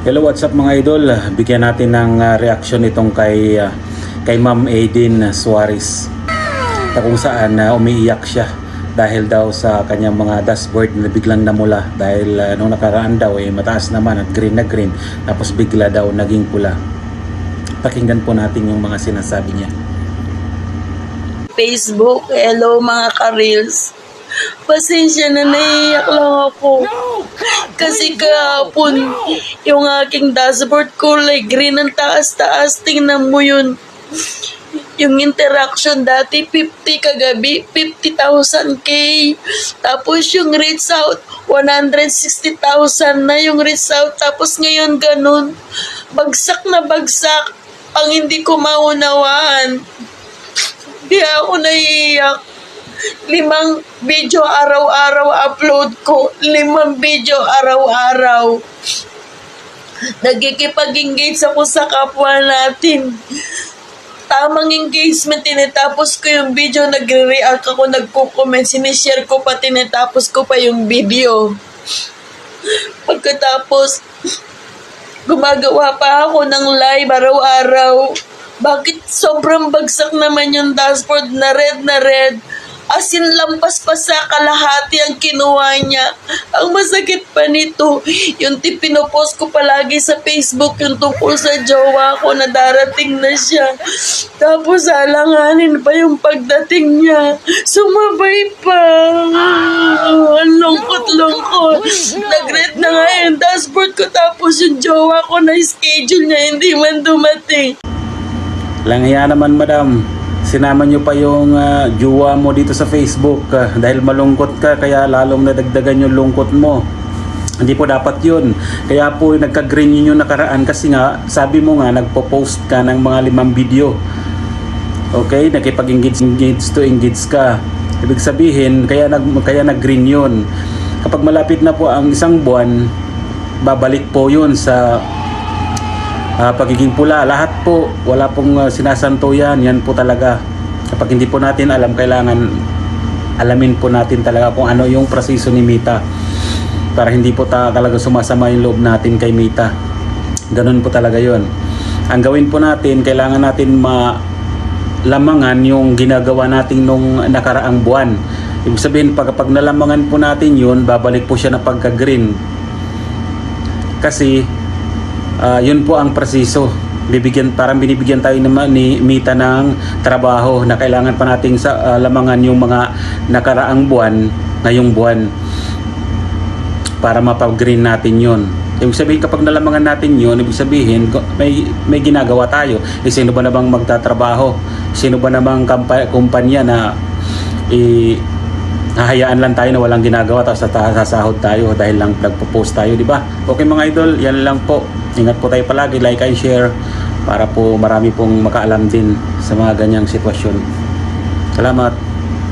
Hello, what's up mga idol? Bigyan natin ng reaksyon itong kay Ma'am Aiden Suarez na kung saan umiiyak siya dahil daw sa kanyang mga dashboard na biglang namula dahil nung nakaraan daw mataas naman at green na green tapos bigla daw naging pula. Pakinggan po natin yung mga sinasabi niya. Facebook, hello mga ka-reels. Pasensya na, naiiyak lang ako. Kasi kahapon, yung aking dashboard kulay green ang taas-taas. Tingnan mo yun. Yung interaction dati, 50 kagabi, 50,000K. Tapos yung reach out, 160,000 na yung reach out. Tapos ngayon ganun. Bagsak na bagsak. Ang hindi ko maunawaan. Di ako naiiyak. 5 video araw-araw upload ko. 5 video araw-araw. Nagkikipag-engage ako sa kapwa natin. Tamang engagement, tinatapos ko yung video, nagre-react ako, nagko-comment, sinishare ko pa, tinatapos ko pa yung video. Pagkatapos, gumagawa pa ako ng live araw-araw. Bakit sobrang bagsak naman yung dashboard na red? As in, lampas pa sa kalahati ang kinuha niya. Ang masakit pa nito, yung pinopost ko palagi sa Facebook, yung tungkol sa jowa ko na darating na siya. Tapos alanganin pa yung pagdating niya. Sumabay pa. Ang lungkot-lungkot. Nag-red na nga yung dashboard ko, tapos yung jowa ko na schedule niya, hindi man dumating. Langya naman madam, sinama nyo pa yung jowa mo dito sa Facebook dahil malungkot ka kaya lalong nadagdagan yung lungkot mo. Hindi po dapat yun. Kaya po nagka-green yun yung nakaraan kasi nga sabi mo nga nagpo-post ka ng mga 5 video. Okay, nakipag-engage to engage ka. Ibig sabihin kaya nag-green yun. Kapag malapit na po ang isang buwan, babalik po yun sa pagiging pula. Lahat po, wala pong sinasanto yan po talaga. Kapag hindi po natin alam, kailangan alamin po natin talaga kung ano yung proseso ni Mita para hindi po talaga sumasama yung loob natin kay Mita. Ganun po talaga yon. Ang gawin po natin, kailangan natin malamangan yung ginagawa natin nung nakaraang buwan. Ibig sabihin, kapag nalamangan po natin yun, babalik po siya na pagka-green. Kasi yun po ang proseso. Parang binibigyan tayo ni Mita ng trabaho na kailangan pa nating lamangan yung mga nakaraang buwan, ngayong buwan para mapag-green natin yun. Ibig sabihin kapag nalamangan natin yun, ibig sabihin may ginagawa tayo. Sino ba namang magtatrabaho? Sino ba namang kumpanya na hahayaan lang tayo na walang ginagawa tapos sasahod tayo dahil lang nagpo-post tayo, di ba? Okay mga idol, yan lang po. Ingat po tayo palagi, like and share para po marami pong makaalam din sa mga ganyang sitwasyon. Salamat.